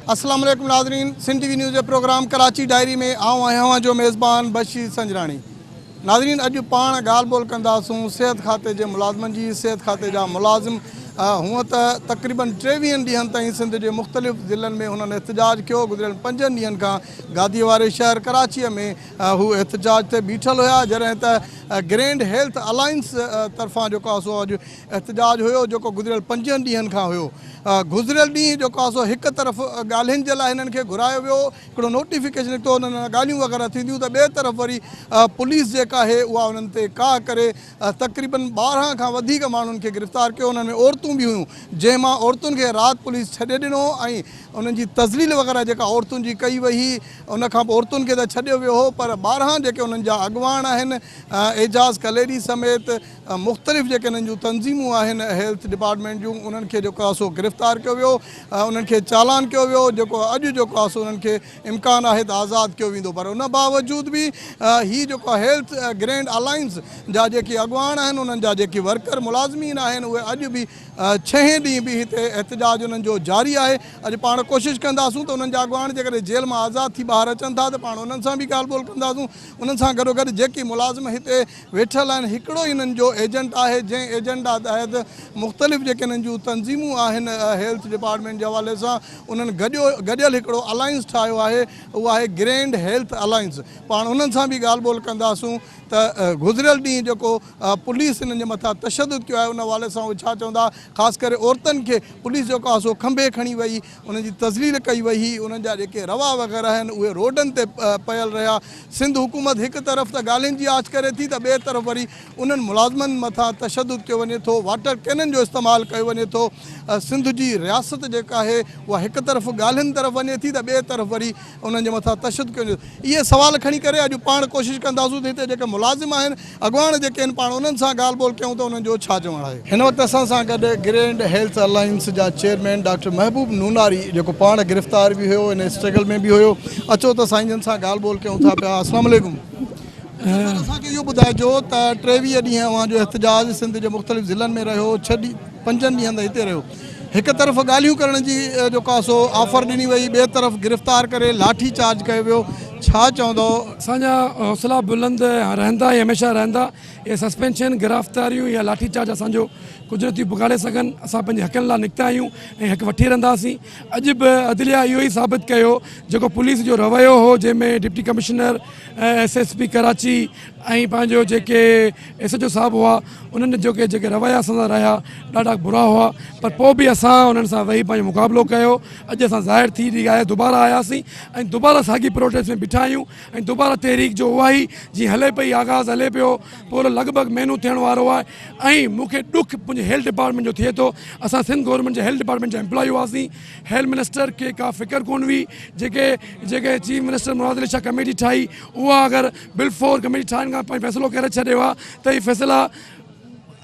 अस्सलाम वालेकुम नाज़रीन, सिंध टीवी न्यूज़ जे प्रोग्राम कराची डायरी में आऊं आहियां जो मेज़बान बशीर संजराणी। नाज़रीन, अॼु पाण ॻाल्हि ॿोल कंदासूं सिहत खाते जे मुलाज़िमनि जी। सिहत खाते जा मुलाज़िम हूअं त तक़रीबन 23 ॾींहंनि ताईं सिंध जे मुख़्तलिफ़ ज़िलनि में हुननि एहतजाज कियो। गुज़िरियल 5 ॾींहंनि खां गादीअ वारे शहर कराचीअ में हू एहतजाज ते बीठल हुया, जॾहिं त ग्रैंड हेल्थ अलायंस तरफ़ां जेको आहे सो अॼु एहतजाज हुयो, जेको गुज़िरियल 5 ॾींहंनि खां हुयो। गुज़िरियल ॾींहुं जेको आहे सो हिकु तरफ़ ॻाल्हियुनि जे लाइ हिननि खे घुरायो वियो, हिकिड़ो नोटिफिकेशन निकितो, हुननि ॻाल्हियूं वग़ैरह थींदियूं, त ॿिए तरफ़ वरी पुलिस जेका आहे उहा उन्हनि ते का करे तक़रीबन 12 खां वधीक माण्हुनि खे गिरफ़्तार कयो। उन्हनि में औरतूं बि हुयूं, जंहिंमां औरतुनि खे राति पुलिस छॾे ॾिनो ऐं उन्हनि जी तज़लील वग़ैरह जेका औरतुनि जी कई वई। उनखां पोइ औरतुनि खे त छॾियो वियो हो, पर 12 जेके उन्हनि जा अॻुवान आहिनि, एजाज़ कलेरी समेत मुख़्तलिफ़ जेके हिननि जूं तंज़ीमूं आहिनि हेल्थ डिपार्टमेंट जूं, उन्हनि खे जेको आहे सो गिरफ़्तार कयो वियो, उन्हनि खे चालान कयो वियो, जेको अॼु जेको आहे सो उन्हनि खे इम्कान आहे त आज़ादु कयो वेंदो। पर उन बावजूद बि हीअ जेको हेल्थ ग्रैंड अलायंस जा जेके अॻुवान आहिनि, उन्हनि जा जेके वर्कर मुलाज़मीन आहिनि, उहे अॼु बि 6 ॾींहं बि हिते एहतजाज उन्हनि जो जारी आहे। अॼु पाण कोशिशि कंदासूं त उन्हनि जा अॻुवान जेकॾहिं जेल मां आज़ादु थी ॿाहिरि अचनि था त पाण उन्हनि सां बि ॻाल्हि ॿोल कंदासूं। उन्हनि सां गॾोगॾु जेके मुलाज़िम हिते वेठल आहिनि, हिकिड़ो ई हिननि जो एजेंट आहे, जंहिं एजेंडा तहत मुख़्तलिफ़ जेके हिननि जूं तंज़ीमूं आहिनि हेल्थ डिपार्टमेंट जे हवाले सां, उन्हनि गॾियल हिकिड़ो अलायंस ठाहियो आहे, उहा आहे ग्रैंड हेल्थ अलायंस। पाण उन्हनि सां बि ॻाल्हि ॿोल कंदासूं त गुज़िरियल ॾींहुं जेको पुलिस हिननि जे मथां तशदुद कयो आहे, उन हवाले सां उहे छा चवंदा। ख़ासि करे औरतुनि खे पुलिस जेको आहे सो खंभे खणी वई, उन्हनि जी तज़लील कई वई, उन्हनि जा जेके रवा वग़ैरह आहिनि उहे रोडनि ते पयल रहिया। सिंध हुकूमत हिकु तरफ़ त ॻाल्हियुनि जी आच करे थी, त ॿिए तरफ़ वरी उन्हनि मुलाज़िमनि मथां तशदुद कयो वञे थो, वाटर कैनन जो इस्तेमालु कयो वञे थो। सिंध जी रियासत जेका आहे उहा हिकु तरफ़ ॻाल्हियुनि तरफ़ वञे थी, त ॿिए तरफ़ वरी उन्हनि जे मथां तशदुद कयो वञे थो। इहे सवाल खणी करे अॼु पाण कोशिशि कंदासूं त हिते जेके मुलाज़िम आहिनि, अॻुवान जेके आहिनि, पाण उन्हनि सां ॻाल्हि ॿोल कयूं त उन्हनि जो छा चवणु आहे। हिन वक़्तु असां सां गॾु ग्रैंड हेल्थ अलायंस जा चेयरमैन डॉक्टर महबूब नूनारी, जेको पाण गिरफ़्तार बि हुयो, इन स्ट्रगल में बि हुयो। अचो त साईं जन सां ॻाल्हि ॿोल कयूं था पिया। अस्सलाम वालेकुम। असांखे इहो ॿुधाइजो त 23 ॾींहं अव्हां जो एहतजाज सिंध जे मुख़्तलिफ़ ज़िलनि में रहियो, 5 ॾींहंनि ताईं हिते रहियो। हिकु तरफ़ ॻाल्हियूं करण जी जेको आहे सो ऑफर ॾिनी वई, ॿिए तरफ़ गिरफ़्तार करे लाठी चार्ज कयो वियो, छा चवंदो। असांजा हौसला बुलंद रहंदा ऐं हमेशह रहंदा। ये सस्पेंशन, गिरफ़्तारियूं या लाठी चार्ज असांजो कुझु नथी बिगाड़े सघनि। असां पंहिंजे हक़नि लाइ निकिता आहियूं ऐं हक़ वठी रहंदासीं। अॼु बि अदलिया इहो ई साबित कयो, जेको पुलिस जो रवैयो हो, जंहिंमें डिप्टी कमिश्नर SSP कराची ऐं पंहिंजो जेके SHO साहब हुआ, उन्हनि जेके रवैया असां सां रहिया ॾाढा बुरा हुआ। पर पोइ बि असां उन्हनि सां वेही पंहिंजो मुक़ाबिलो कयो। अॼु असां ज़ाहिर थी आहे, दुबारा आयासीं ऐं दुबारा साॻी प्रोटेस्ट में बीठा आहियूं ऐं दुबारा तहरीक जो उहा ई जीअं हले पई, आगाज़ हले पियो, पूरो लॻभॻि महीनो थियण वारो आहे। ऐं मूंखे ॾुख मुंहिंजे हेल्थ डिपार्टमेंट जो थिए थो। असां सिंध गवर्नमेंट जे हेल्थ डिपार्टमेंट जा एम्प्लॉई हुआसीं। हेल्थ मिनिस्टर खे का फ़िक्र कोन हुई। जेके chief minister Murad Ali Shah committee ठाही, उहा अगरि बिल 4 कमेटी ठाहिण खां पोइ फ़ैसिलो करे छॾियो आहे त हीअ फ़ैसिला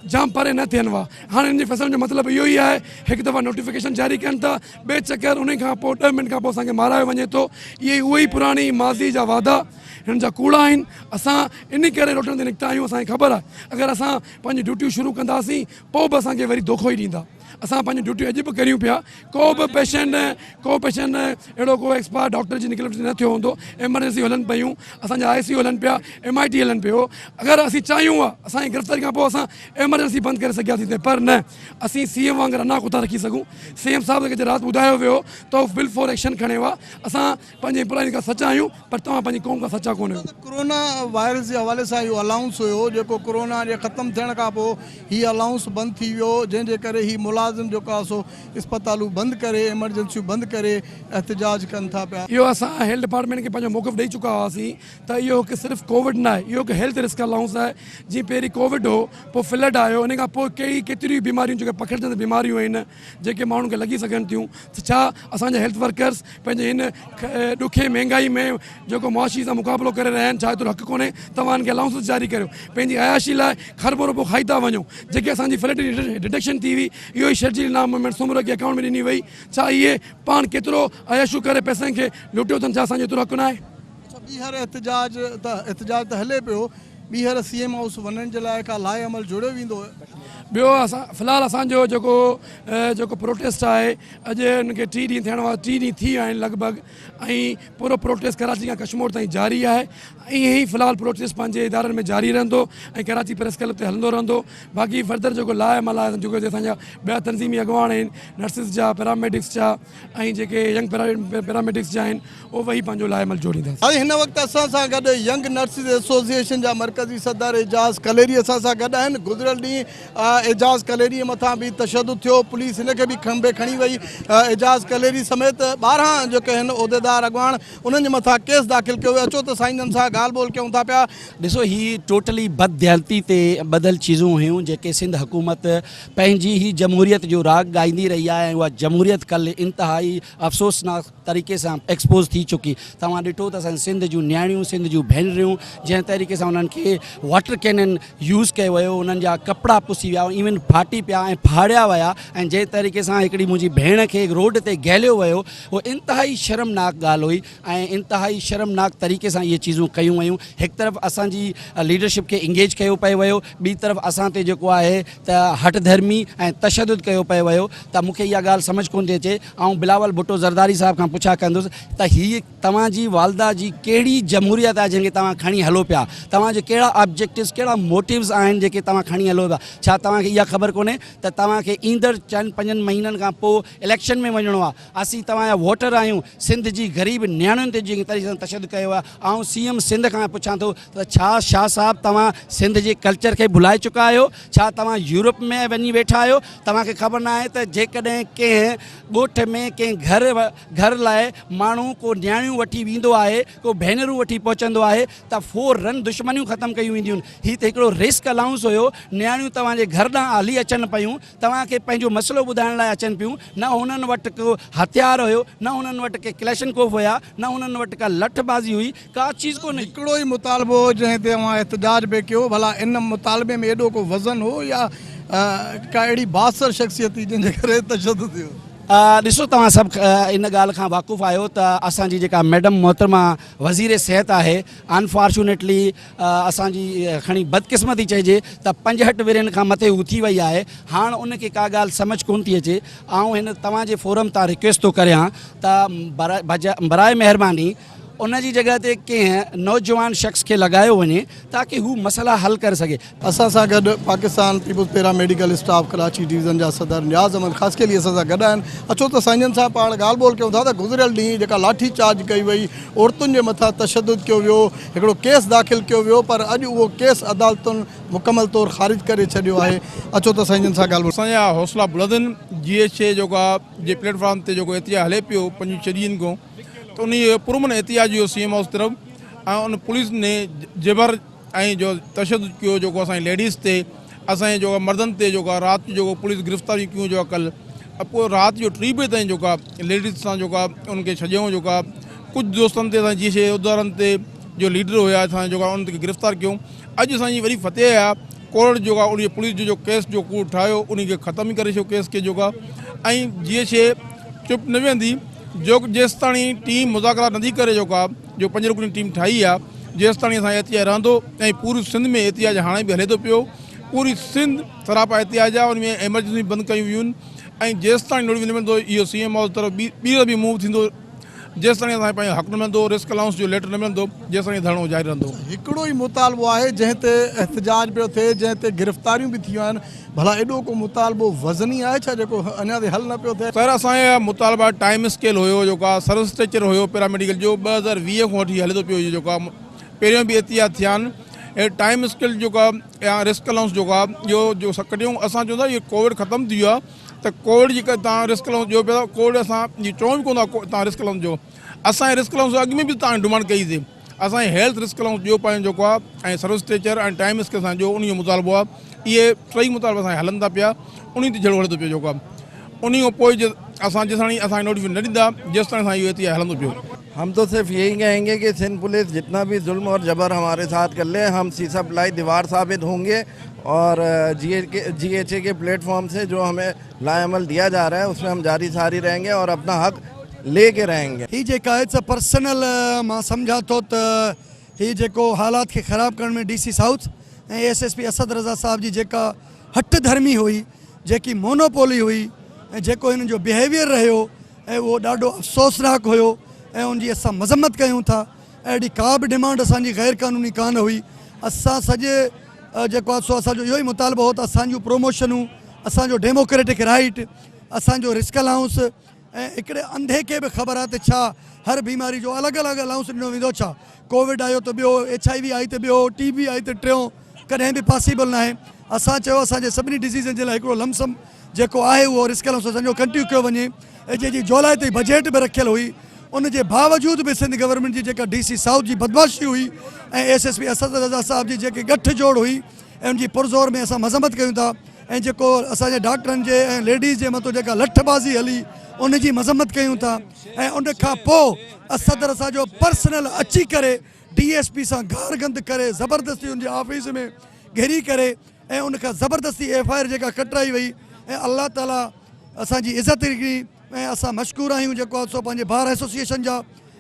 जाम परे न थियनि हुआ। हाणे हिन जे फ़ैसिलनि जो मतिलबु इहो ई आहे, हिकु दफ़ा नोटिफिकेशन जारी कनि था, ॿिए चकर उन खां पोइ 10 मिंट खां पोइ असांखे मारायो वञे थो। इहे उहे ई पुराणी माज़ी जा वादा हिन जा कूड़ा आहिनि। असां इन करे रोडनि ते निकिता आहियूं। असांखे ख़बर आहे, अगरि असां पंहिंजी ड्यूटियूं शुरू कंदासीं, पोइ बि असांखे वरी धोखो ई ॾींदा। असां पंहिंजी ड्यूटियूं अॼु बि करियूं पिया। को बि पेशेंट अहिड़ो को एक्सपायर डॉक्टर जी निकलियो न थियो हूंदो। एमरजेंसी हलनि पियूं, असांजा ICU हलनि पिया, MIT हलनि पियो। अगरि असीं चाहियूं आहे, असांजी गिरफ़्तारी खां पोइ असां एमरजेंसी बंदि करे सघियासीं, पर न, असीं CM वांगुरु अञा कोथा रखी सघूं। CM साहिब खे राति ॿुधायो वियो त बिल 4 एक्शन खणियो आहे। असां पंहिंजे एम्प्लॉयनि खां सचा आहियूं, पर तव्हां पंहिंजी क़ौम खां सचा कोन आहियो। कोरोना वायरस जे हवाले सां इहो अलाउंस हुयो, जेको कोरोना जे ख़तमु थियण खां पोइ हीअ अलाउंस बंदि थी वियो, जंहिंजे करे हीअ मुलाज़िम जेको आहे सो इस्पतालूं बंदि करे, एमरजेंसियूं बंदि करे एहतजाज कनि था पिया। इहो असां हेल्थ डिपार्टमेंट खे पंहिंजो मौक़िफ़ ॾेई चुका हुआसीं त इहो हिकु सिर्फ़ु कोविड न आहे, इहो हिकु हेल्थ रिस्क अलाउंस आहे। जीअं पहिरीं कोविड हो, पोइ फ्लड आयो, इन खां पोइ केतिरियूं बीमारियूं जेके पखिड़िजंदड़ बीमारियूं आहिनि, जेके माण्हुनि खे लॻी सघनि थियूं। छा असांजा हेल्थ वर्कर्स पंहिंजे हिन ॾुखे महांगाई में जेको मुआशी सां मुक़ाबिलो करे रहिया आहिनि, छा एतिरो हक़ु कोन्हे तव्हां हिनखे अलाउंस जारी करियो। पंहिंजी अयाशी लाइ ख़रबो रुपो खाई था वञो। जेके असांजी फ्लड डिटेक्शन थी हुई, इहो ई शेरजील नाम मूवमेंट सूमर के अकाउंट में ॾिनी वई। छा इहे पाण केतिरो अयाशू करे पैसनि खे लुटियो अथनि, छा असांजो एतिरो हक़ु न आहे? ॿीहर एहतजाज त हले पियो, ॿीहर CM हाउस वञण जे लाइ का लाहे अमल जोड़ियो वेंदो? ॿियो असां फ़िलहालु असांजो जेको प्रोटेस्ट आहे अॼु उनखे 3 ॾींहं थियण वारा 3 ॾींहं थी विया आहिनि लॻभॻि ऐं पूरो प्रोटेस्ट कराची खां कश्मीर ताईं जारी आहे ऐं ईअं ई फ़िलहालु प्रोटेस्ट पंहिंजे इदारनि में जारी रहंदो ऐं कराची प्रेस क्लब ते हलंदो रहंदो बाक़ी फर्दर जेको लाइमल आहे जेको असांजा ॿिया तनज़ीमी अॻवान आहिनि नर्सिस जा पैरामेडिक्स जा ऐं जेके यंग पैरामेडिक्स जा आहिनि उहे वही पंहिंजो लाइमल जोड़ींदासीं। हाणे हिन वक़्तु असां सां गॾु यंग नर्सिस एसोसिएशन जा मरकज़ी सदर एजाज़ कलेरी असां सां गॾु आहिनि। गुज़िरियल ॾींहुं एजाज़ कलेरीअ मथां बि तशदुद थियो, पुलिस हिनखे बि खंभे खणी वई। एजाज़ कलेरी समेत 12 जेके आहिनि उहिदेदार अॻवान उन्हनि जे मथां केस दाख़िल कयो वियो। अचो त साईं सां ॻाल्हि ॿोल कयूं था पिया। ॾिसो ही टोटली बददियानती ते बदल चीज़ूं हुयूं जेके सिंध हुकूमत पंहिंजी ही जमहूरियत जो राग ॻाईंदी रही आहे ऐं उहा जमहूरियत कल्ह इंतिहाई अफ़सोसनाक तरीक़े सां एक्सपोज़ थी चुकी। तव्हां ॾिठो त असां सिंध जूं न्याणियूं सिंध जूं भेनरियूं जंहिं तरीक़े सां उन्हनि खे वाटर कैनन यूज़ कयो वियो, उन्हनि जा कपिड़ा पुसी विया, इवन फाटी पिया ऐं फाड़िया विया ऐं जंहिं तरीक़े सां हिकिड़ी मुंहिंजी भेण खे रोड ते गैलियो वियो उहो इंतिहाई शर्मनाक ॻाल्हि हुई ऐं इंतिहाई शर्मनाक तरीक़े सां इहे चीज़ूं कयूं वयूं। हिकु तरफ़ असांजी लीडरशिप खे इंगेज कयो पियो वियो, ॿी तरफ़ असां ते जेको आहे त हठ धर्मी ऐं तशदुद कयो पियो वियो। त मूंखे इहा ॻाल्हि सम्झ कोन थी अचे। ऐं बिलावल भुट्टो ज़रदारी साहिब खां पुछा कंदुसि त हीअ तव्हांजी वालदा जी कहिड़ी जमहूरियत आहे जंहिंखे तव्हां खणी हलो पिया, तव्हांजे कहिड़ा ऑब्जेक्टिव्स कहिड़ा मोटिव्स आहिनि जेके तव्हां खणी हलो पिया। छा तव्हांखे इहा ख़बर कोन्हे त तव्हांखे ईंदड़ 4-5 महीननि खां पोइ इलेक्शन में वञिणो आहे। असीं तव्हांजा वोटर आहियूं, सिंध जी ग़रीब न्याणियुनि ते जेकी तरीक़े सां तशदुद कयो आहे। ऐं CM सिंध खां पुछां थो त छा शाह साहब तव्हां सिंध जे कल्चर खे भुलाए चुका आहियो? छा तव्हां यूरोप में वञी वेठा आहियो? तव्हांखे ख़बर न आहे त जेकॾहिं कंहिं ॻोठ में कंहिं घर लाइ माण्हू को न्याणियूं वठी वेंदो आहे, को भेनरूं वठी पहुचंदो आहे त 4 रन दुश्मनियूं ख़तमु कयूं वेंदियूं आहिनि। हीअ त हिकिड़ो रिस्क अलाउंस हुयो। न्याणियूं तव्हांजे घर ॾांहुं हली अचनि पियूं, तव्हांखे पंहिंजो मसइलो ॿुधाइण लाइ अचनि पियूं। न हुननि वटि को हथियार हुयो, न हुननि वटि के क्लैशनकोफ हुया, न हुननि वटि का लठबाज़ी हुई, का चीज़ कोन्हे। हिकिड़ो ई मुतालबो जंहिं ते तव्हां एहतजाज बि कयो, भला इन मुतालबे में एॾो को वज़न हो या का अहिड़ी बासर शख़्सियत हुई जंहिंजे करे तशदुद थियो? ॾिसो तव्हां सभु इन ॻाल्हि खां वाक़ुफ़ु आहियो त असांजी जेका मैडम मोहतरमा वज़ीर सिहत आहे, अनफॉर्चुनेटली असांजी खणी बदकिस्मती चइजे त 65 वेरियनि खां मथे उथी वई आहे। हाणे उनखे का ॻाल्हि सम्झ कोन थी अचे। ऐं हिन तव्हांजे फोरम तां रिक्वेस्ट थो करियां त बराए महिरबानी उन जी जॻह ते कंहिं नौजवान शख़्स खे लॻायो वञे ताकी हू मसइला हल करे सघे। असां सां गॾु Pakistan people's paramedical staff Karachi division जा सदर नियाज़ अहमद ख़ासकेली असां सां गॾु आहिनि। अचो त साईं सां पाण ॻाल्हि ॿोल कयूं था त गुज़िरियल ॾींहुं जेका लाठी चार्ज कई वई, औरतुनि जे मथां तशदुद कयो वियो, हिकिड़ो केस दाख़िल कयो वियो, पर अॼु उहो केस अदालतुनि मुकमल तौरु ख़ारिज करे छॾियो आहे। अचो त साईं सां ॻाल्हि ॿोल। असांजा हौसला बुलंद आहिनि। GHA जेको आहे जे प्लेटफॉर्म ते जेको एहतियात हले पियो 5 ॾींहंनि खां, त उन पुरमन एहतियात जो CM हाउस तरफ़ ऐं उन पुलिस ने ज़बर ऐं जो तशदुद कयो जेको असांजी लेडीज़ ते, असांजे जेको मर्दनि ते जेको राति जो जेको पुलिस गिरफ़्तारी कयूं जो कल्ह, पोइ राति जो 3 बजे ताईं जेका लेडीज़ सां जेका उनखे छॾियऊं। जेका कुझु दोस्तनि ते असां GHA उदाहरण ते जो लीडर हुया असां जेका उन ते गिरफ़्तार कयूं। अॼु असांजी वरी फतेह आहे, कोर्ट जेका उन पुलिस जो केस जो कूड़ ठाहियो उन खे ख़तम ई करे छॾियो केस खे जेका। ऐं GHA चुप न वेंदी जो जेसि ताणी टीम मुज़ाकरा नथी करे जेका जो 5 रुकनी टीम ठाही आहे, जेसि ताणी असां एहतियात रहंदो। ऐं पूरी सिंध में एहतियात हाणे बि हले थो पियो। पूरी सिंध सरापा एहतियात आहे, उन में एमरजेंसी बंदि कयूं वियूं आहिनि। ऐं जेसि ताणी नोटिस न मिलंदो इहो CM हाउस तरफ़ ॿीहर बि मूव थींदो, जेसि ताणी असांखे पंहिंजो हक़ न मिलंदो, रिस्क अलाउंस जो लेटर न मिलंदो, जेसि ताणी धरणो जारी रहंदो। हिकिड़ो ई मुतालबो आहे जंहिं ते एहतजाज पियो थिए, जंहिं ते गिरफ़्तारियूं बि थियूं आहिनि। भला एॾो को मुतालबो वज़नी आहे छा जेको अञा ताईं हल न पियो थिए? सर असांजा मुतालबा टाइम स्केल हुयो जेको आहे सर्विस स्ट्रक्चर हुयो पैरामेडिकल जो 2020 खां वठी हले थो पियो। जेको आहे पहिरियों बि एहतियात थिया आहिनि। ऐं टाइम स्केल जेको आहे या रिस्क अलाउंस जेको आहे जो कढियूं असां चवंदा इहो कोविड ख़तमु थी वियो आहे त कोविड जी तव्हां रिस्क अलाउंस ॾियो पिया। कोविड असां चऊं बि कोन था तव्हां रिस्क अलाउंस ॾियो। असांजे रिस्क अलाउंस अॻु में बि तव्हां डिमांड कईसीं, असांजे हेल्थ रिस्क अलाउंस ॾियो पंहिंजो जेको आहे ऐं सर्विस स्ट्रक्चर ऐं टाइम स्केल सां जो उन जो मुतालबो आहे। इहे 3 मुतालबा असांखे हलनि था पिया, उन ते झड़ो हले थो पियो जेको आहे। उन खां पोइ असां जेसिताणी असांखे नोटिफिकेशन न ॾींदा जेसिताणी असां इहो एहतियात हलंदो पियो। हम तो सिर्फ यही कहेंगे कि सिंध पुलिस जितना भी जुल्म और जबर हमारे साथ कर ले, हम सीसा पिलाई दीवार साबित होंगे और GHA के प्लेटफॉर्म से जो हमें लाएअमल दिया जा रहा है उसमें हम जारी सारी रहेंगे और अपना हक लेके रहेंगे। ही जेका इट्स अ पर्सनल मां सम्झा थो त ही जेको हालात खे ख़राब करण में DC साउथ ऐं SSP असद रज़ा साहब जी जेका हट धर्मी हुई, जेकी मोनोपोली हुई ऐं जेको हिननि जो बिहेवियर रहियो ऐं उहो ॾाढो अफ़सोसनाक हुयो ऐं उनजी असां मज़म्मत कयूं था। अहिड़ी का बि डिमांड असांजी गैर क़ानूनी कान हुई। असां सॼे जेको आहे सो असांजो इहो ई मुतालबो हो त असांजूं प्रोमोशनूं, असांजो डेमोक्रेटिक राइट, असांजो रिस्क अलाउंस ऐं हिकिड़े अंधे खे बि ख़बर आहे त छा हर बीमारी जो अलॻि अलॻि अलाउंस ॾिनो वेंदो। छा कोविड आयो त ॿियो, HIV आई त ॿियो, TB आई त टियों, कॾहिं बि पॉसिबल न आहे। असां चयो असांजे सभिनी डिसीज़न जे लाइ हिकिड़ो लमसम जेको आहे उहो रिस्क अलाउंस असांजो कंटिन्यू कयो वञे ऐं जंहिंजी जुलाई ताईं बजट बि रखियलु हुई। उनजे बावजूद बि सिंध गवर्नमेंट जी जेका DC साउथ जी बदमाशी हुई ऐं SSP असद रज़ा साहब जी जेकी गठ जोड़ हुई ऐं उनजी पुरज़ोर में असां मज़म्मत कयूं था ऐं जेको असांजे डॉक्टरनि जे ऐं लेडीज़ जे मथां जेका लठबाज़ी हली उनजी मज़म्मत कयूं था। ऐं उन खां पोइ असद असांजो पर्सनल अची करे DSP सां गार गंद करे ज़बरदस्ती उनजे ऑफिस में घेरी करे ऐं उनखां ज़बरदस्ती FIR जेका कटराई वई ऐं अल्लाह ताला असांजी इज़त कई ऐं असां मशकूर आहियूं जेको आहे सो पंहिंजे बार एसोसिएशन जा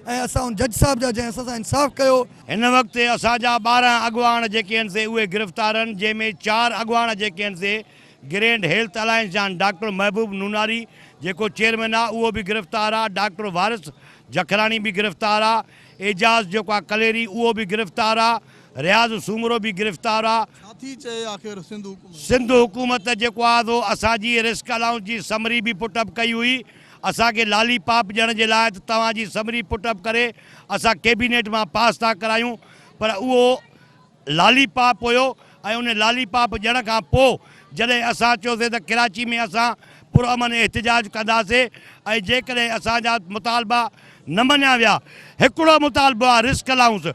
ऐं असां उन जज साहब जा जंहिं असां सां इंसाफ़ कयो। हिन वक़्तु असांजा 12 अॻुवान जेके आहिनि से उहे गिरफ़्तार आहिनि, जंहिंमें 4 अॻुवान जेके आहिनि से ग्रैंड हेल्थ अलायंस जा डॉक्टर महबूब नूनारी जेको चेयरमैन आहे उहो बि गिरफ़्तार आहे, डॉक्टर वारिस जखरानी बि गिरफ़्तार आहे, एजाज़ जेको आहे कलेरी उहो बि गिरफ़्तार आहे, रियाज़ सूमरो बि गिरफ़्तार आहे। सिंध हुकूमत जेको आहे सो असांजी रिस्क अलाउंस जी समरी बि पुटअप कई हुई। असांखे लालीपॉप ॾियण जे लाइ त तव्हांजी समरी पुटअप करे असां कैबिनेट मां पास था करायूं, पर उहो लालीपॉप हुयो ऐं उन लालीपॉप ॾियण खां पोइ जॾहिं असां चयोसीं त कराची में असां पुरअमन एहतिजाज कंदासीं ऐं जेकॾहिं असांजा मुतालबा न मञिया विया, हिकिड़ो मुतालबो आहे रिस्क अलाउंस।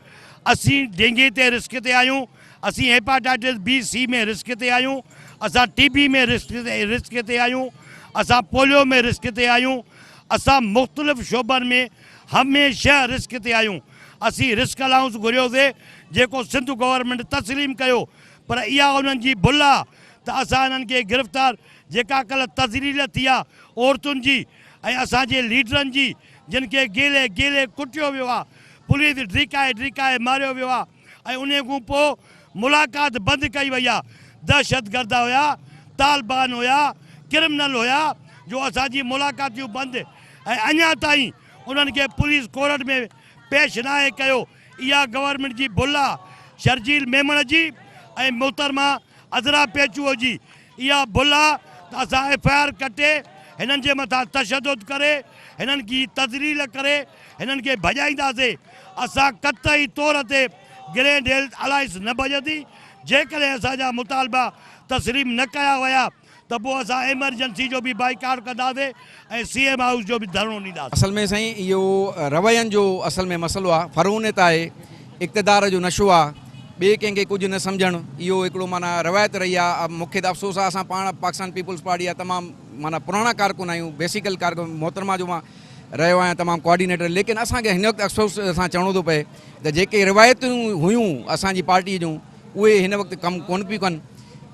असीं डेंगी ते रिस्क ते आहियूं, असीं हेपाटाइटिस B-C में रिस्क ते आहियूं, असां TB में रिस्क ते आहियूं, असां पोलियो में रिस्क ते आहियूं, असां मुख़्तलिफ़ शोबनि में हमेशह रिस्क ते आहियूं। असीं रिस्क अलाउंस घुरियोसीं जेको सिंध गवर्नमेंट तस्लीम कयो, पर इहा उन्हनि जी भुल आहे त असां इन्हनि खे गिरफ़्तार जेका कल्ह तज़लील थी आहे औरतुनि जी ऐं असांजे लीडरनि जी, जिन खे गेले गेले कुटियो वियो आहे, पुलिस ड्रिकाए ड्रिकाए मारियो वियो आहे ऐं उन खां पोइ मुलाक़ात बंदि कई वई आहे। दहशतगर्द हुया, तालिबान हुया, क्रिमिनल हुया जो असांजी मुलाक़ातियूं बंदि ऐं अञा ताईं उन्हनि खे पुलिस कोर्ट में पेश नाहे कयो। इहा गवर्नमेंट जी भुल आहे। शर्जील मेमण जी ऐं मोहतरमा अज़रा पेचूअ जी इहा भुल आहे त असां FIR कटे हिननि जे मथां तशदुद करे हिननि की तज़लील करे हिननि खे भॼाईंदासीं। असां क़तई तौर ते ग्रैंड हेल्थ अलायंस न भॼंदी। जेकॾहिं असांजा मुतालबा तस्लीम न कया विया त पोइ असां एमरजेंसी जो बि बाइकाट कंदासीं ऐं CM हाउस जो बि धरणो ॾींदासीं। असल में साईं इहो रवैयनि जो असल में मसइलो आहे, फ़रूनियत आहे, इक़्तिदार जो नशो आहे, ॿिए कंहिंखे कुझु न सम्झणु, इहो हिकिड़ो माना रवायत रही आहे। मूंखे त अफ़सोस आहे असां पाण पाकिस्तान पीपुल्स पार्टी आहे तमामु माना पुराणा कारकुन आहियूं, बेसिकल कारकुन, मोहतरमा जो मां रहियो आहियां तमामु कोऑर्डिनेटर, लेकिन असांखे हिन वक़्तु अफ़सोस सां चवणो थो पए त जेके रिवायतूं हुयूं असांजी पार्टी जूं उहे हिन वक़्तु कमु कोन पियूं कनि।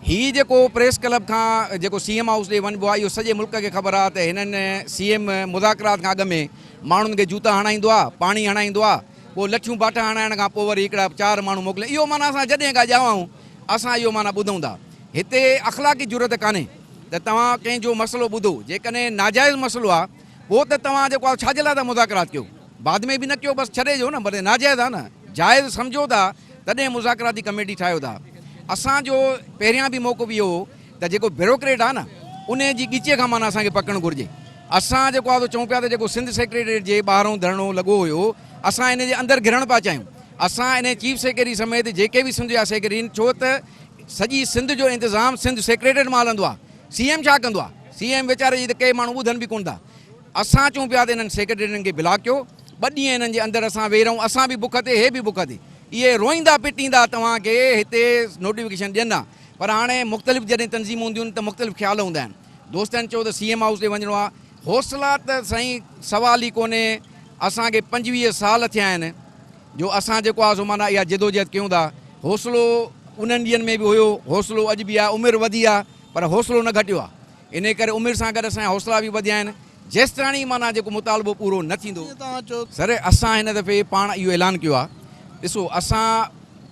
हीअ जेको प्रेस क्लब खां जेको CM हाउस ॾे वञिबो आहे, इहो सॼे मुल्क खे ख़बर आहे त हिननि CM मुज़ाकरात खां अॻु में माण्हुनि खे जूता हणाईंदो आहे, पाणी हणाईंदो आहे, पोइ लठियूं बाटा हणाइण खां पोइ वरी हिकिड़ा 4 माण्हू मोकिले। इहो माना असां जॾहिं खां ॼाऊं असां इहो माना ॿुधूं था। हिते अख़लाक़ी ज़रूरत कान्हे त तव्हां कंहिंजो मसइलो ॿुधो, जेकॾहिं नाजाइज़ मसइलो आहे पोइ त तव्हां जेको आहे छाजे लाइ था मुज़ाकरात कयो, बाद में बि न कयो, बसि छॾे ॾियो न, भले नाजाइज़ आहे न, जाइज़ सम्झो था तॾहिं मुज़ाकराती कमेटी ठाहियो था। असांजो पहिरियां बि मौक़ो बि इहो त जेको ब्यूरोक्रेट आहे न उन जी ॻीचीअ खां माना असांखे पकड़णु घुरिजे। असां जेको आहे चऊं पिया त जेको सिंध सेक्रेटरीट जे ॿाहिरों धरणो लॻो हुयो, असां इन जे अंदरि घिरणु पिया चाहियूं। असां इन चीफ सेक्रेटरी समेत जेके बि सिंध जा सेक्रेटरी आहिनि, छो त सॼी सिंध जो इंतज़ाम सिंध सेक्रेटरीट मां हलंदो आहे। CM छा कंदो आहे? CM वीचारे जी त के माण्हू ॿुधनि बि कोन था। असां चऊं पिया त इन्हनि सेक्रेटरीनि खे ब्लॉक कयो, 2 ॾींहं हिननि जे अंदरि असां वेही रहूं, असां बि बुख ते, हे बि बुख ते, इहे रोईंदा पिटींदा तव्हांखे हिते नोटिफिकेशन ॾियंदा। पर हाणे मुख़्तलिफ़ जॾहिं तंज़ीमूं हूंदियूं आहिनि त मुख़्तलिफ़ ख़्याल हूंदा आहिनि। दोस्तनि चयो त CM हाउस ते वञिणो आहे, हौसला त साईं सवाल ई कोन्हे। असांखे 25 साल थिया आहिनि जो असां जेको आहे सो माना इहा जिदोजहद कयूं था। हौसलो उन्हनि ॾींहंनि में बि हुयो, हौसलो अॼु बि आहे, उमिरि वधी आहे पर हौसलो न घटियो आहे। इन करे उमिरि सां गॾु असांजा हौसला बि वधिया आहिनि। जेसिताणी माना जेको मुतालबो पूरो न थींदो, सर असां हिन दफ़े पाण इहो ऐलान कयो आहे। ॾिसो, असां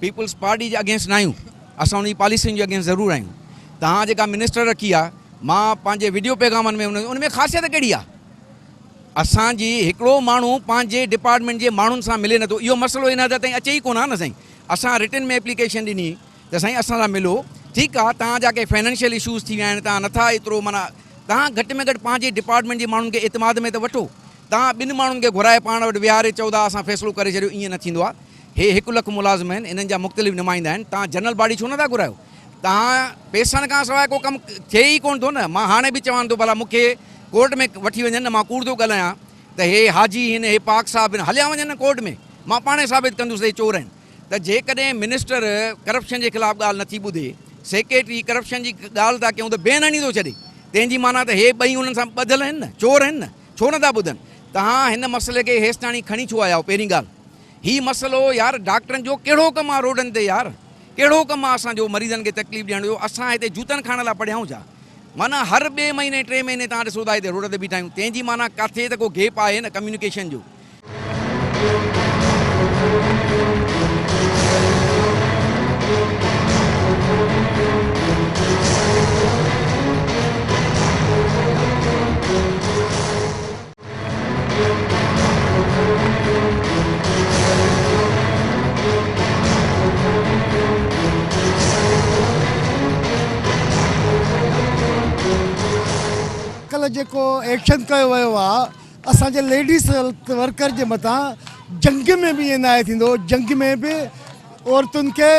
पीपुल्स पार्टी जे अगेंस्ट न आहियूं, असां उन जी पॉलिसियुनि जे अगेंस्ट ज़रूरु आहियूं। त तव्हां जेका मिनिस्टर रखी आहे, मां पंहिंजे वीडियो पैगामनि में उन में ख़ासियत कहिड़ी आहे? असांजी हिकिड़ो माण्हू पंहिंजे डिपार्टमेंट जे माण्हुनि सां मिले नथो। इहो मसइलो इन हद ताईं अचे ई कोन हा न साईं। असां रिटन में एप्लीकेशन ॾिनी त साईं असां सां मिलो, ठीकु आहे, तव्हांजा के फाइनेंशियल इशूज़ थी विया आहिनि, तव्हां नथा एतिरो माना, तव्हां घटि में घटि पंहिंजे डिपार्टमेंट जे माण्हुनि खे एतमाद में त वठो। तव्हां ॿिनि माण्हुनि खे घुराए पाण वटि विहारे चओ था असां फ़ैसिलो करे छॾियो, ईअं न थींदो आहे। हे 1 लख मुलाज़िम आहिनि, इन्हनि जा मुख़्तलिफ़ नुमाइंदा आहिनि, तव्हां जनरल बॉडी छो नथा घुरायो? तव्हां पैसनि खां सवाइ को कमु थिए ई कोन थो न। मां हाणे बि चवां थो भला मूंखे कोर्ट में वठी वञनि न, मां कूड़ थो ॻाल्हायां त हे हाजी हिन, हे पाक साहिब हिन, हलिया वञनि न कोर्ट में, मां पाणे साबित कंदुसि हे चोर आहिनि। त जेकॾहिं मिनिस्टर करप्शन जे ख़िलाफ़ु ॻाल्हि नथी ॿुधे, सेक्रेटरी करप्शन जी ॻाल्हि था कयूं त बेनणी थो छॾे, तंहिंजी माना त हे ॿई हुननि सां ॿधियल आहिनि न, चोर आहिनि न, छो नथा ॿुधनि? तव्हां हिन मसइले खे हेसिताणी खणी छो आया आहियो? पहिरीं ॻाल्हि हीउ मसइलो यार डॉक्टरनि जो कहिड़ो कमु आहे रोडनि ते यार? कहिड़ो कमु आहे असांजो मरीज़नि खे तकलीफ़ ॾियण जो? असां हिते जूतनि खाइण लाइ पढ़ियाऊं छा? माना हर 2 महीने 3 महीने तव्हां ॾिसो था हिते रोड ते बीठा आहियूं, तंहिंजी माना किथे त को गेप आहे न कम्युनिकेशन जो। कल्ह जेको एक्शन कयो वियो आहे असांजे लेडीज़ वर्कर जे मथां, जंग में बि ईअं न आहे थींदो। जंग में बि औरतुनि खे,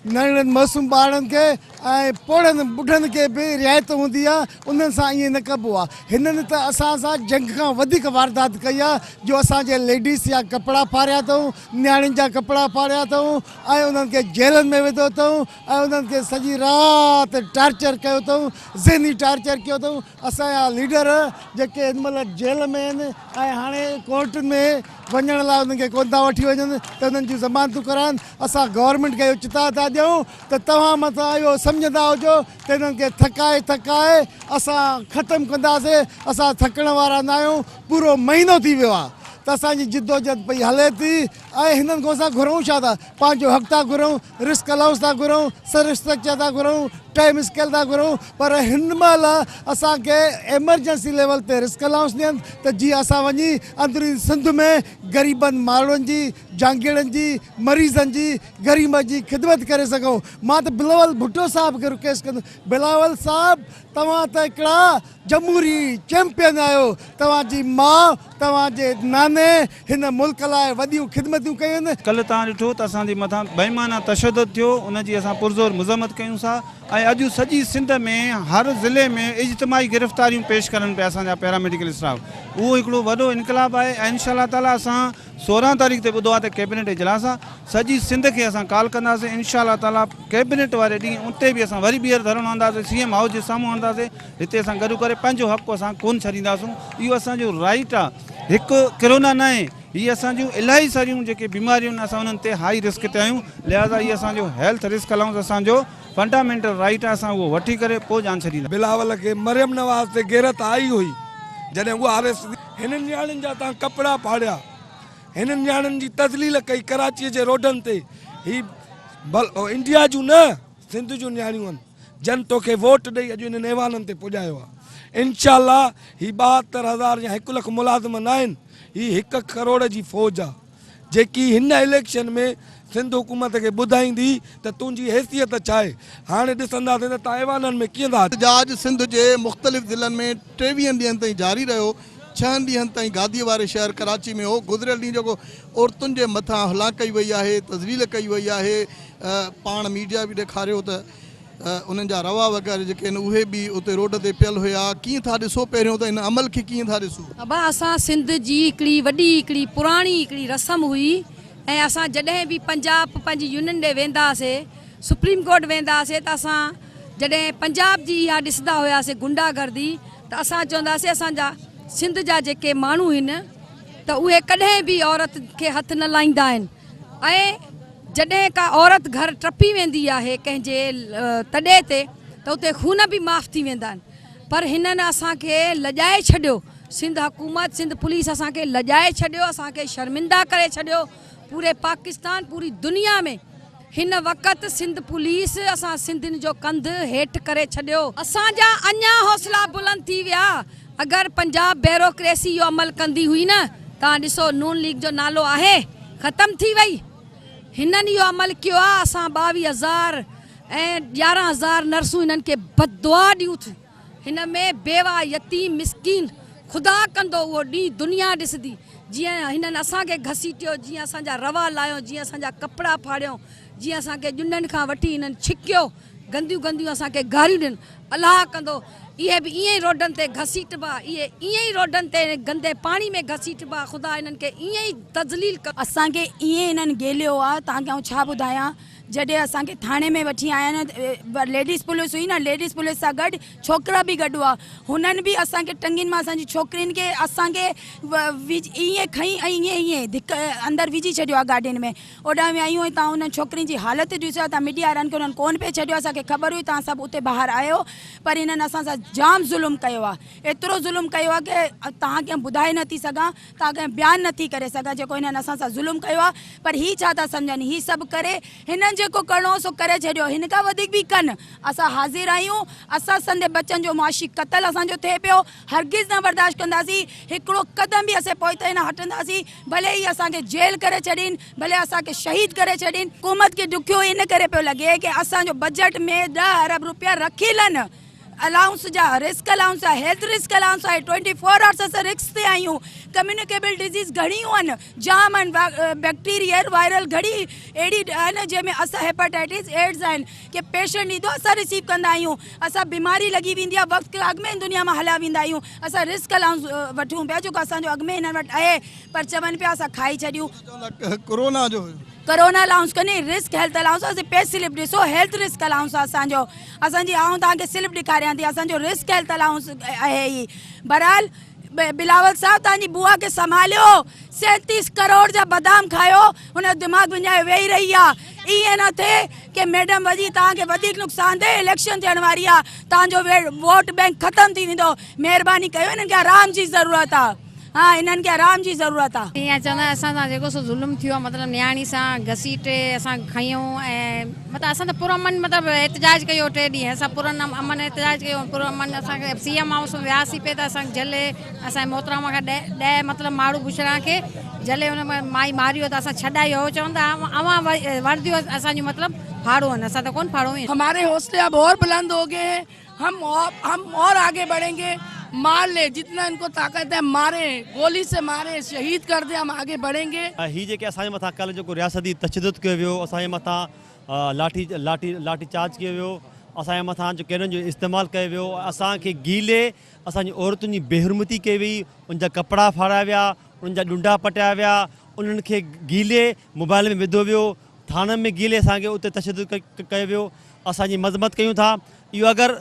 नंढड़नि मासूम ॿारनि खे ऐं पोड़नि ॿुढनि खे बि रिआयत हूंदी आहे, उन्हनि सां ईअं न कबो आहे। हिननि त असां सां जंग खां वधीक वारदात कई आहे, जो असांजे लेडीज़ जा कपिड़ा फाड़िया अथऊं, नियाणियुनि जा कपिड़ा फाड़िया अथऊं ऐं उन्हनि खे जेलनि में विधो अथऊं ऐं उन्हनि खे सॼी राति टार्चर कयो अथऊं, ज़हनी टार्चर कयो अथऊं। असांजा लीडर जेके हिन महिल जेल में आहिनि ऐं हाणे कोर्ट में वञण लाइ उन्हनि खे कोन था वठी वञनि त उन्हनि जूं ज़मानतूं कराइनि। असां गवर्नमेंट खे इहो चिता था ॾियूं त तव्हां मथां इहो सम्झंदा हुजो त हिननि खे थकाए असां ख़तमु कंदासीं। असां थकण वारा न आहियूं, पूरो महीनो थी वियो आहे त असांजी जिदोजहद पई हले थी ऐं हिननि खां असां घुरूं छा था? पंहिंजो हक़ था घुरूं, रिस्क अलाउंस था घुरूं, सर्विस स्ट्रक्चर था घुरूं, टाइम स्केल था घुरूं, पर हिन महिल असांखे एमरजेंसी लेवल ते रिस्क अलाउंस ॾियनि त जीअं असां वञी अंदरूनी सिंध में ग़रीबनि माण्हुनि जी, जांगीड़नि जी, मरीज़नि जी, ग़रीब जी ख़िदमत करे सघूं। मां त बिलावल भुट्टो साहिब खे रिक्वेस्ट कंदुमि, बिलावल साहिब तव्हां त हिकिड़ा जमहूरी चैंपियन आहियो, तव्हांजी माउ, तव्हांजे नाने हिन मुल्क लाइ वॾियूं ख़िदमतूं कयूं आहिनि। कल्ह तव्हां ॾिठो त असांजे मथां बेईमाना तशदुद थियो, उनजी असां पुरज़ोर मज़म्मत कयूं था ऐं अॼु सॼी सिंध में हर ज़िले में इज्तिमाही गिरफ़्तारियूं पेश करनि पिया असांजा पैरामेडिकल स्टाफ। उहो हिकिड़ो वॾो इनकलाब आहे ऐं इंशाअल्लाह ताला असां 16 तारीख़ ते ॿुधो आहे त कैबिनेट इजलास आहे, सॼी सिंध खे असां कॉल कंदासीं इंशाअल्लाह ताला। कैबिनेट वारे ॾींहुं उते बि असां वरी ॿीहर धरणो हणंदासीं, CM हाउस जे साम्हूं हणंदासीं। हिते असां गॾु करे पंहिंजो हक़ असां कोन छॾींदासूं। इहो असांजो राइट आहे, हिकु किरोना न आहे, हीअ असांजूं इलाही सारियूं जेके बीमारियूं आहिनि असां उन्हनि ते हाई रिस्क ते आहियूं, लिहाज़ा हीअ असांजो हेल्थ रिस्क अलाउंस असांजो फंडामेंटल राइट आहे, असां उहो वठी करे पोइ जान छॾींदा। बिलावल खे मरियम नवाज़ ते गैरत आई हुई जॾहिं उहा अरेस्ट थी। हिननि न्याणियुनि जा तव्हां कपिड़ा फाड़िया, हिननि न्याणियुनि जी तज़लील कई कराचीअ जे रोडनि ते। ही इंडिया जूं न, सिंध जूं न्याणियूं आहिनि। जन तोखे वोट ॾेई अॼु हिननि ऐवाननि ते पुॼायो आहे। इंशाअल्लाह ही 72,000 या 1 लख मुलाज़िम न आहिनि, ही 1 करोड़ जी फ़ौज आहे जेकी हिन इलेक्शन में सिंध हुकूमत खे ॿुधाईंदी त तुंहिंजी हैसियत छा आहे। हाणे ॾिसंदासीं त तव्हां ऐवाननि में कीअं था। एहतजाज सिंध जे मुख़्तलिफ़ ज़िलनि में 23 ॾींहंनि ताईं जारी रहियो। 6 ॾींहंनि ताईं गादीअ वारे शहर कराची में हो। गुज़िरियल ॾींहुं जेको औरतुनि जे मथां हला कई वई आहे, तज़लील कई वई आहे, पाण मीडिया बि ॾेखारियो त उन्हनि जा रवा वग़ैरह जेके आहिनि उहे बि उते रोड ते पियल हुया। कीअं था ॾिसो पहिरियों त हिन अमल खे कीअं था ॾिसो? अबा असां सिंध जी हिकिड़ी वॾी हिकिड़ी पुराणी हिकिड़ी रस्म हुई ऐं असां जॾहिं बि पंजाब पंहिंजी यूनियन ॾे वेंदा हुआसीं, सुप्रीम कोर्ट वेंदा हुआसीं त असां जॾहिं पंजाब जी इहा ॾिसंदा हुआसीं गुंडागर्दी, त असां चवंदासीं असांजा सिंध जा जेके माण्हू आहिनि त उहे कॾहिं बि औरत खे हथु न लाहींदा आहिनि। ऐं जॾहिं का औरत घर टपी वेंदी आहे कंहिंजे तॾे ते त उते खून बि माफ़ थी वेंदा आहिनि। पर हिननि असांखे लॼाए छॾियो, सिंध हुकूमत, सिंध पुलिस असांखे लॼाए छॾियो, असांखे शर्मिंदा करे छॾियो पूरे पाकिस्तान, पूरी दुनिया में। हिन वक़्तु सिंध पुलिस असां सिंधियुनि जो कंधु हेठि करे छॾियो। असांजा अञा हौसला बुलंद थी विया। अगरि पंजाब ब्यूरोक्रेसी इहो अमल कंदी हुई न, तव्हां ॾिसो नून लीग जो नालो आहे ख़तमु थी वई। हिननि इहो अमल कयो आहे। असां 22,000 ऐं 11,000 नर्सूं हिननि खे बददुआ ॾियूं थियूं। हिन में बेवा यतीम मिसकीन ख़ुदा कंदो उहो ॾींहुं दुनिया ॾिसंदी। जीअं हिननि असांखे घसीटियो, जीअं असांजा रवा लाहियो, जीअं असांजा कपिड़ा फाड़ियो, जीअं असांखे ॼुंडनि खां वठी हिननि छिकियो, गंदियूं गंदियूं असांखे गारियूं ॾियनि। अलाह कंदो इहे बि ईअं ई रोडनि ते घसीटबा, इहे ईअं ई रोडनि ते गंदे पाणी में घसीटबा। ख़ुदा हिननि खे ईअं ई तज़लील कर। असांखे ईअं हिननि गेलियो आहे, तव्हांखे आउं छा ॿुधायां। जॾहिं असांखे थाणे में वठी आया आहिनि, लेडीज़ पुलिस हुई न, लेडीज़ पुलिस सां गॾु छोकिरा बि गॾु हुआ। हुननि बि असांखे टंगियुनि मां असांजी छोकिरियुनि खे असांखे ईअं खईं ऐं ईअं धिक अंदरि विझी छॾियो आहे गाॾियुनि में। ओॾां विया आहियूं ऐं तव्हां हुननि छोकिरियुनि जी हालति ॾिसो। तव्हां मीडिया वारनि खे हुननि कोन पिए छॾियो। असांखे ख़बर हुई, तव्हां सभु उते ॿाहिरि आयो, पर हिननि असां सां जाम ज़ुल्म कयो आहे। एतिरो ज़ुल्म कयो आहे की तव्हांखे ॿुधाए नथी सघां, तव्हांखे बयानु नथी करे सघां जेको हिननि असां सां ज़ुल्म कयो आहे। पर हीअ छा था सम्झनि, हीअ सभु करे हिननि जेको करिणो सो करे छॾियो। हिन खां वधीक बि कनि। असां हाज़िर आहियूं। असां संदे बच्चनि जो मुआशी क़तल असांजो थिए पियो, हरगिज़ न बर्दाश्त कंदासीं। हिकिड़ो क़दम बि असां पोइते न हटंदासीं, भले ई असांखे जेल करे छॾीनि, भले असांखे शहीद करे छॾीनि। हुकूमत खे ॾुखियो इन करे पियो लॻे की असांजो बजट में 10 अरब रुपया रखियलनि। अलाउंस जा रिस्क अलाउंस आहे, हेल्थ रिस्क अलाउंस आहे। 24 आवर्स असां रिस्क ते आहियूं। कम्युनिकेबल डिज़ीज़ घणियूं आहिनि, जाम आहिनि, बैक्टीरियल वायरल घणी अहिड़ी आहिनि जंहिंमें असां हेपेटाइटिस एड्स आहिनि की पेशेंट ईंदो असां रिसीव कंदा आहियूं। असां बीमारी लॻी वेंदी आहे, वक़्तु अॻु में दुनिया मां हलिया वेंदा आहियूं। असां रिस्क अलाउंस वठूं पिया जेको असांजो अॻु में हिन वटि आहे, पर चवनि पिया असां खाई छॾियूं। कोरोना जो कोरोना अलाउंस कने रिस्क हेल्थ अलाउंस आहे। पे स्लिप ॾिसो, हेल्थ रिस्क अलाउंस आहे असांजो। असांजी आऊं तव्हांखे स्लिप ॾेखारियां थी, असांजो रिस्क हेल्थ अलाउंस आहे ही। बहरहाल बिलावल साहब तव्हांजी बुआ खे संभालियो। 37 करोड़ जा बादाम खायो, हुन दिमाग़ विञाए वेही रही आहे। ईअं न थिए की मैडम वजी तव्हांखे वधीक नुक़सान थिए। इलेक्शन थियण वारी आहे, तव्हांजो वोट बैंक ख़तमु थी वेंदो। महिरबानी कयो, हिननि खे आराम जी ज़रूरत आहे। हाँ, इन्हनि खे आराम जी ज़रूरत आहे। ईअं चवंदा असां सां जेको सो ज़ुल्म थियो आहे, मतिलबु नियाणी सां घसीटे असां खयूं ऐं मतिलबु असां त पुरअमन मतिलबु एहतजाज कयो 3 ॾींहं। असां पुरअमन एहतजाज कयो। पुरअमन असांखे CM हाउस में वियासीं पिए त असांखे जले असांजे मोहतरमा खां 10 मतिलबु माण्हू बुछड़ा खे जले हुन में माई मारियो त असां छॾायो। चवंदा अवां वर्दियो असांजो मतिलबु फाड़ो आहिनि, असां त कोन फाड़ो आहिनि। हमारे हौसले अब और बुलंद हो गए हैं। हम और आगे बढ़ेंगे। मार ले, जितना इनको ताकत है मारे, गोली से मारे, शहीद कर दे, हम आगे बढ़ेंगे। ही जेके असांजे मथां कल्ह जेको रियासती तशद्दुद कयो वियो, असांजे मथां लाठी चार्ज कयो वियो, असांजे मथां जो केरनि जो इस्तेमालु कयो वियो, असांखे गीले असांजी औरतुनि जी बेहरमती कई वई, उनजा कपिड़ा फाड़ा विया, उन्हनि जा ॾुंडा पटाया विया, उन्हनि खे गीले मोबाइल में विधो वियो, थाननि में गीले असांखे उते तशद्दुद कयो वियो। असांजी मज़म्मत कयूं था। इहो अगरि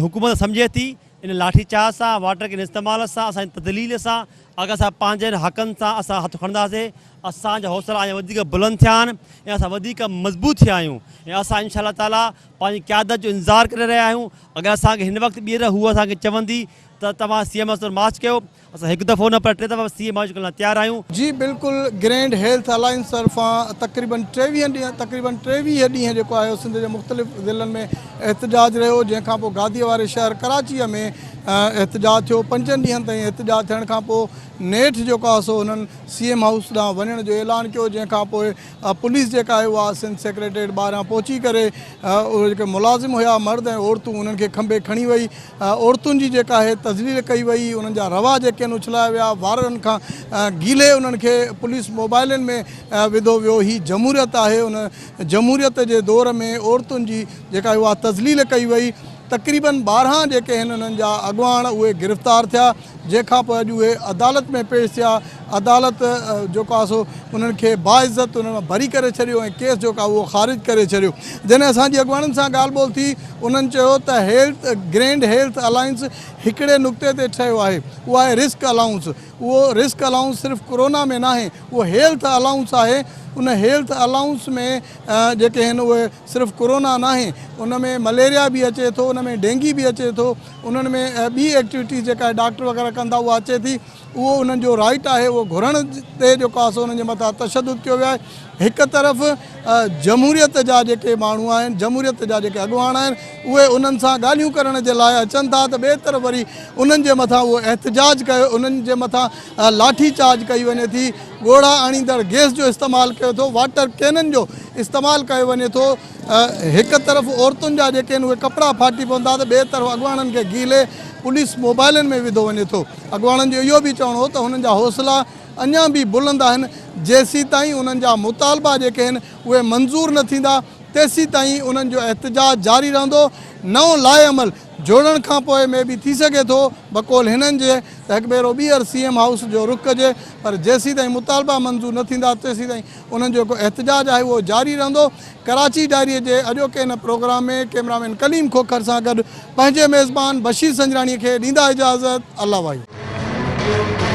हुकूमत सम्झे थी इन लाठी चार्ज सां, वाटर के इस्तेमाल सां, असांजी तदलील सां, अगरि असां पंहिंजनि हक़नि सां असां हथु खणंदासीं, असांजा हौसला अञा वधीक बुलंद थिया आहिनि ऐं असां वधीक मज़बूत थिया आहियूं। ऐं असां इंशाअल्लाह ताला पंहिंजी क़यादत जो इंतज़ारु करे रहिया आहियूं। अगरि असांखे हिन वक़्तु ॿीहर हूअ असांखे चवंदी त तव्हां CM हाउस मार्च कयो, असां हिकु दफ़ो न पर 3 दफ़ा CM हाउस करण लाइ तयारु आहियूं। जी बिल्कुलु। ग्रैंड हेल्थ अलायंस तरफ़ां तक़रीबन 23 ॾींहं जेको आहे सिंध जे मुख़्तलिफ़ ज़िलनि में एहतजाज रहियो, जंहिंखां पोइ गादीअ वारे शहर कराचीअ में एहतजाज थियो। 5 ॾींहंनि ताईं एहतजाज थियण खां पोइ नेठ जेको आहे सो हुननि CM हाउस ॾांहुं वञण जो ऐलान कयो, जंहिंखां पोइ पुलिस जेका आहे उहा सिंध सेक्रेटरीट ॿाहिरां पहुची करे उहे जेके मुलाज़िम हुआ मर्द ऐं औरतूं उन्हनि खे खंभे खणी वई। औरतुनि जी जेका आहे तज़लील कई वई, उन्हनि जा रवा जेके आहिनि उछलाया विया, वारनि खां गीले उन्हनि खे पुलिस मोबाइलनि में विधो वियो। ही जमहूरियत आहे। उन जमहूरियत जे दौर में औरतुनि जी जेका आहे उहा तज़लील कई वई। तक़रीबन 12 जेके आहिनि उन्हनि जा अॻुवाण उहे गिरफ़्तार थिया, जंहिंखां पोइ अॼु उहे अदालत में पेश थिया। अदालत जेको आहे सो उन्हनि खे बाइज़त उन मां भरी करे छॾियो ऐं केस जेको आहे उहो ख़ारिज करे छॾियो। जॾहिं असांजी अॻुवाणनि सां ॻाल्हि ॿोल थी, उन्हनि चयो त ग्रैंड हेल्थ अलायंस हिकिड़े नुक़्ते ते ठहियो आहे, उहो आहे रिस्क अलाउंस। उहो रिस्क अलाउंस सिर्फ़ु कोरोना में न आहे, उहो हेल्थ अलाउंस आहे। उन हेल्थ अलाउंस में जेके आहिनि उहे सिर्फ़ु कोरोना न आहे, उन में मलेरिया बि अचे थो, उन में डेंगी बि अचे थो, उन्हनि में ॿी एक्टिविटीज़ जेका डॉक्टर वग़ैरह कंदा उहा अचे थी। उहो उन्हनि जो राइट आहे, उहो घुरण ते जेको आहे सो उन्हनि जे मथां तशदुद कयो वियो आहे। हिकु तरफ़ जमहूरियत जा जेके माण्हू आहिनि, जमहूरियत जा जेके अॻुवान आहिनि, उहे उन्हनि सां ॻाल्हियूं करण जे लाइ अचनि था, त ॿिए तरफ़ वरी उन्हनि जे मथां उहो एहतजाज कयो, उन्हनि जे मथां लाठी चार्ज कई वञे थी, ॻोढ़ा आणींदड़ गैस जो इस्तेमालु कयो थो, वाटर कैनन जो इस्तेमालु कयो वञे थो। हिकु तरफ़ औरतुनि जा जेके आहिनि उहे कपिड़ा फाटी पवंदा, त ॿिए तरफ़ अॻुवाननि खे गीले पुलिस मोबाइलनि में विधो वञे थो। अॻुवाननि जो इहो बि चवणो हो त हुननि जा हौसला अञा बि बुलंद आहिनि, जेसीं ताईं उन्हनि जा मुतालबा जेके आहिनि उहे मंज़ूर न थींदा, तेसीं ताईं उन्हनि जो एहतजाज जारी रहंदो। नओं लाइअमल जोड़ण खां पोइ में बि थी सघे थो बक़ौल हिननि जे त हिकु भेरो ॿीहर CM हाउस जो रुख कजे, पर जेसीं ताईं मुतालबा मंज़ूर न थींदा तेसीं ताईं उन्हनि जो जेको एहतजाज आहे उहो जारी रहंदो। कराची डायरीअ जे अॼोके हिन प्रोग्राम में कैमरामैन कलीम खोखर सां गॾु पंहिंजे मेज़बान बशीर संजराणीअ खे ॾींदा इजाज़त। अल्लाह वाहिगुरु।